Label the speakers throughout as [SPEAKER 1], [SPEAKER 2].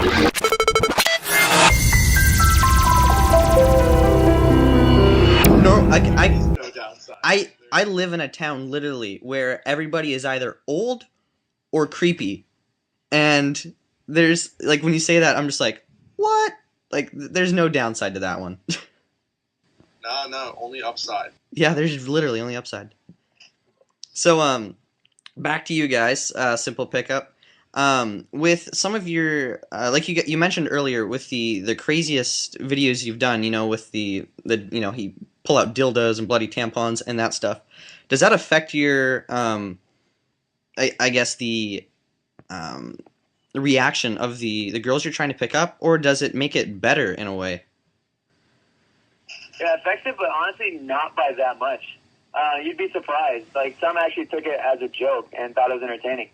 [SPEAKER 1] No,
[SPEAKER 2] No downside.
[SPEAKER 1] I live in a town literally where everybody is either old or creepy, and there's like when you say that, I'm just like, what? Like, there's no downside to that one.
[SPEAKER 2] No, only upside.
[SPEAKER 1] Yeah, there's literally only upside. So, back to you guys. Simple pickup. With some of your, like you mentioned earlier, with the craziest videos you've done, with the he pull out dildos and bloody tampons and that stuff. Does that affect your, I guess the reaction of the girls you're trying to pick up, or does it make it better in a way?
[SPEAKER 3] Yeah, effective, but honestly not by that much. You'd be surprised. Like, some actually took it as a joke and thought it was entertaining.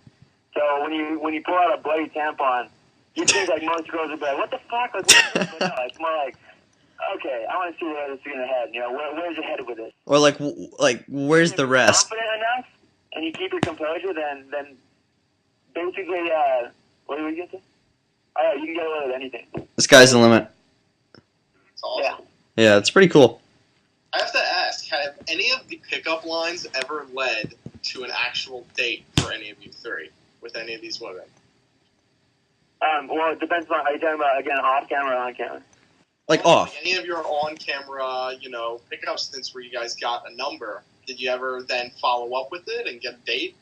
[SPEAKER 3] So when you pull out a bloody tampon, you think like most girls would be like, "What the fuck?" Like, but no, it's more like, "Okay, I want to see where this is gonna head. Where's it headed with this?"
[SPEAKER 1] Or like where's the rest?
[SPEAKER 3] If you're confident enough and you keep your composure, then basically, what do we get to? Oh, yeah, you can get away with anything.
[SPEAKER 1] The sky's the limit.
[SPEAKER 2] It's awesome.
[SPEAKER 1] Yeah, it's pretty cool.
[SPEAKER 2] I have to ask, have any of the pickup lines ever led to an actual date for any of you three with any of these women?
[SPEAKER 3] Well, it depends on, are you talking about, again, off camera or on camera?
[SPEAKER 1] Like off.
[SPEAKER 2] Any of your on-camera, pickup stints where you guys got a number, did you ever then follow up with it and get a date?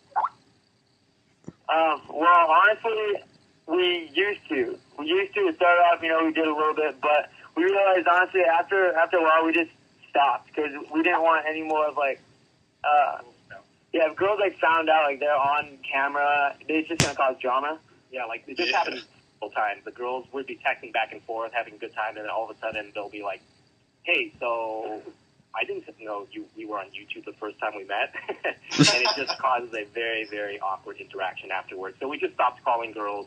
[SPEAKER 3] Well, honestly, we used to. It started off, we did a little bit, but we realized, honestly, after a while, we just stopped because we didn't want any more of, like, if girls, like, found out, like, they're on camera, it's just going to cause drama.
[SPEAKER 4] Yeah, like, it just happens multiple times. The girls would be texting back and forth, having a good time, and then all of a sudden they'll be like, "Hey, so I didn't know we were on YouTube the first time we met." And it just causes a very, very awkward interaction afterwards. So we just stopped calling girls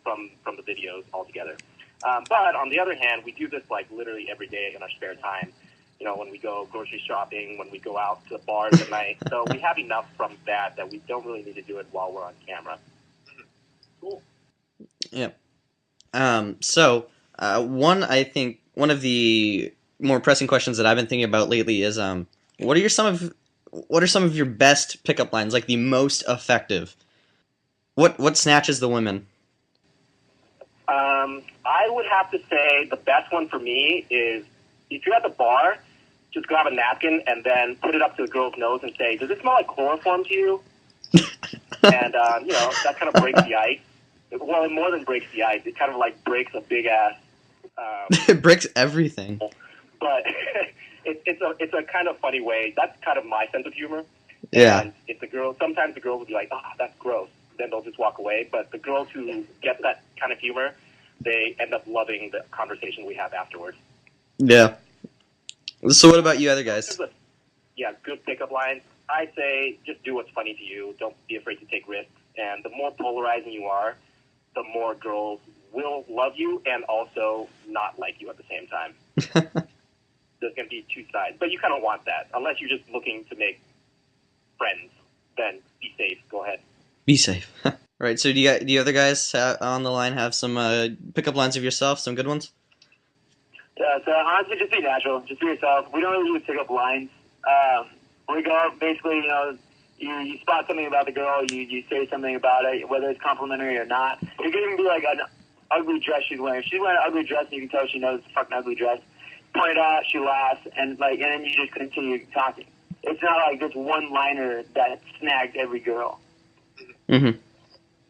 [SPEAKER 4] from the videos altogether. But on the other hand, we do this like literally every day in our spare time. When we go grocery shopping, when we go out to bars at night. So we have enough from that we don't really need to do it while we're on camera.
[SPEAKER 2] Cool.
[SPEAKER 1] Yeah. I think one of the more pressing questions that I've been thinking about lately is, what are some of your best pickup lines, like the most effective? What snatches the women?
[SPEAKER 4] I would have to say the best one for me is if you're at the bar, just grab a napkin and then put it up to the girl's nose and say, "Does it smell like chloroform to you?" And, that kind of breaks the ice. Well, it more than breaks the ice. It kind of like breaks a big ass.
[SPEAKER 1] It breaks everything.
[SPEAKER 4] But it's a kind of funny way. That's kind of my sense of humor.
[SPEAKER 1] Yeah.
[SPEAKER 4] And if sometimes the girls will be like, that's gross. Then they'll just walk away. But the girls who get that kind of humor, they end up loving the conversation we have afterwards.
[SPEAKER 1] Yeah. So what about you other guys?
[SPEAKER 4] Good pickup lines. I say just do what's funny to you. Don't be afraid to take risks. And the more polarizing you are, the more girls will love you and also not like you at the same time. There's going to be two sides. But you kind of want that. Unless you're just looking to make friends, then be safe. Go ahead.
[SPEAKER 1] Be safe. All right, so do you other guys on the line have some pickup lines of yourself, some good ones?
[SPEAKER 3] Yeah, so honestly, just be natural. Just be yourself. We don't really use pickup lines. We go out, basically, you spot something about the girl, you say something about it, whether it's complimentary or not. It could even be like an ugly dress she's wearing. If she's wearing an ugly dress and you can tell she knows it's a fucking ugly dress, point it out, she laughs, and then you just continue talking. It's not like this one-liner that snags every girl.
[SPEAKER 1] Mm-hmm.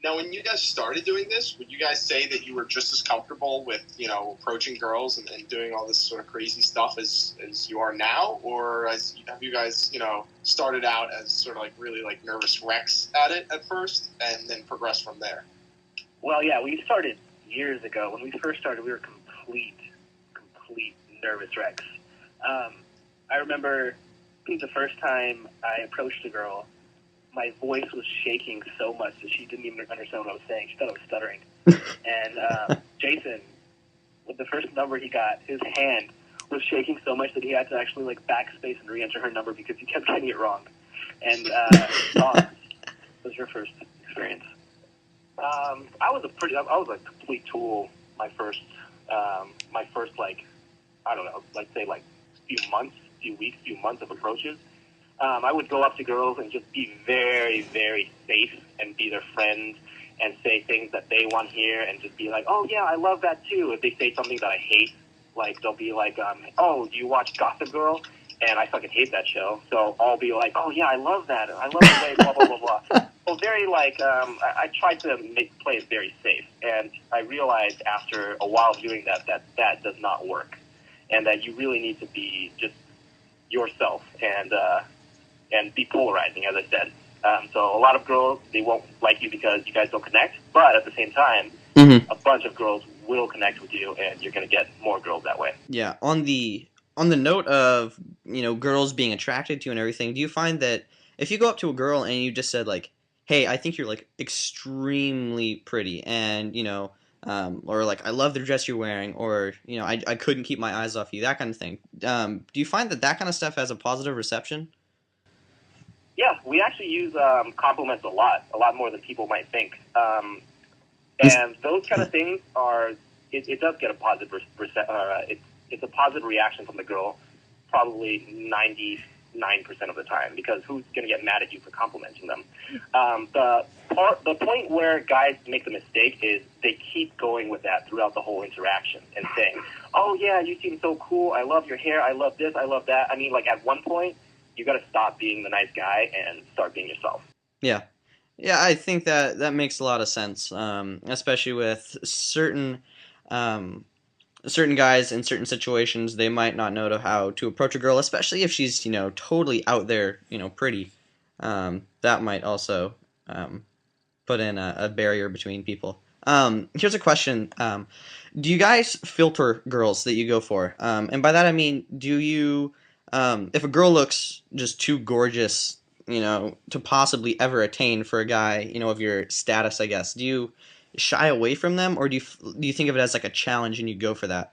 [SPEAKER 2] Now, when you guys started doing this, would you guys say that you were just as comfortable with, approaching girls and doing all this sort of crazy stuff as you are now? Or have you guys, started out as sort of like really like nervous wrecks at it at first and then progressed from there?
[SPEAKER 4] Well, yeah, we started years ago. When we first started, we were complete nervous wrecks. I remember the first time I approached a girl, my voice was shaking so much that she didn't even understand what I was saying. She thought I was stuttering. And Jason, with the first number he got, his hand was shaking so much that he had to actually like backspace and re-enter her number because he kept getting it wrong. And what was your first experience? I was a complete tool my first like, I don't know, let's say like few months of approaches. I would go up to girls and just be very, very safe and be their friend and say things that they want to hear and just be like, oh yeah, I love that too. If they say something that I hate, like they'll be like, oh, do you watch Gossip Girl? And I fucking hate that show. So I'll be like, oh yeah, I love that. I love the way blah, blah, blah, blah. So very like, I tried to play it very safe. And I realized after a while of doing that does not work. And that you really need to be just yourself and be polarizing, as I said. So a lot of girls, they won't like you because you guys don't connect. But at the same time, a bunch of girls will connect with you, and you're going to get more girls that way.
[SPEAKER 1] Yeah. On the note of, girls being attracted to you and everything, do you find that if you go up to a girl and you just said like, hey, I think you're like extremely pretty, and or like I love the dress you're wearing, or I couldn't keep my eyes off you, that kind of thing. Do you find that kind of stuff has a positive reception?
[SPEAKER 4] Yeah, we actually use compliments a lot more than people might think. And those kind of things it does get a positive it's a positive reaction from the girl, probably 99% of the time, because who's going to get mad at you for complimenting them? The point where guys make the mistake is they keep going with that throughout the whole interaction and saying, oh yeah, you seem so cool, I love your hair, I love this, I love that. I mean, like at one point, you got to stop being the nice guy and start being yourself.
[SPEAKER 1] Yeah. Yeah, I think that makes a lot of sense, especially with certain guys in certain situations. They might not know how to approach a girl, especially if she's totally out there, pretty. That might also put in a barrier between people. Here's a question: do you guys filter girls that you go for? And by that I mean, do you, if a girl looks just too gorgeous, to possibly ever attain for a guy, of your status, I guess, do you shy away from them, or do you think of it as like a challenge and you go for that?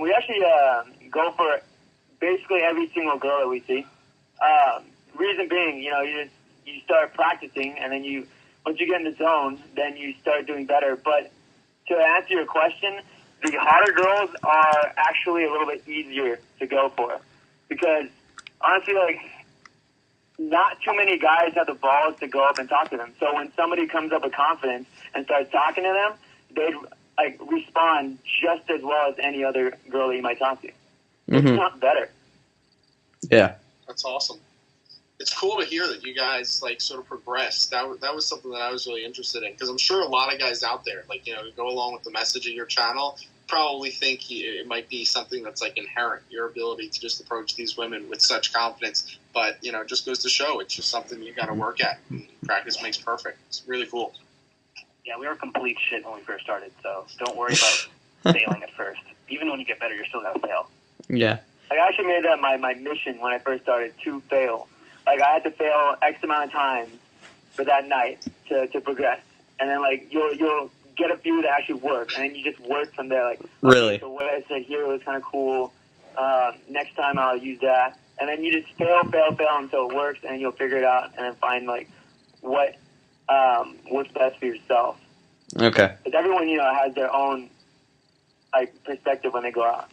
[SPEAKER 3] We actually go for basically every single girl that we see. Reason being, you start practicing, and then once you get in the zone, then you start doing better. But to answer your question, the hotter girls are actually a little bit easier to go for, because honestly, like, not too many guys have the balls to go up and talk to them. So when somebody comes up with confidence and starts talking to them, they respond just as well as any other girl that you might talk to. It's not better.
[SPEAKER 1] Yeah,
[SPEAKER 2] that's awesome. It's cool to hear that you guys sort of progressed. That was something that I was really interested in, because I'm sure a lot of guys out there, go along with the message of your channel, probably think it might be something that's inherent, your ability to just approach these women with such confidence. But it just goes to show it's just something you got to work at. And practice makes perfect. It's really cool.
[SPEAKER 4] Yeah, we were complete shit when we first started, so don't worry about failing at first. Even when you get better, you're still gonna fail.
[SPEAKER 1] Yeah.
[SPEAKER 3] I actually made that my mission when I first started, to fail. I had to fail X amount of times for that night to progress, and then you'll get a few that actually work, and then you just work from there.
[SPEAKER 1] Really?
[SPEAKER 3] So what I said here was kind of cool. Next time I'll use that, and then you just fail until it works, and you'll figure it out, and then find what works best for yourself.
[SPEAKER 1] Okay.
[SPEAKER 3] Because everyone has their own perspective when they go out.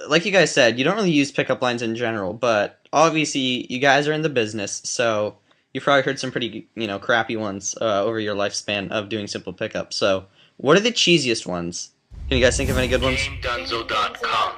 [SPEAKER 1] Like you guys said, you don't really use pickup lines in general, but obviously you guys are in the business, so you've probably heard some pretty, crappy ones over your lifespan of doing simple pickup. So, what are the cheesiest ones? Can you guys think of any good ones?
[SPEAKER 5] GameDunzo.com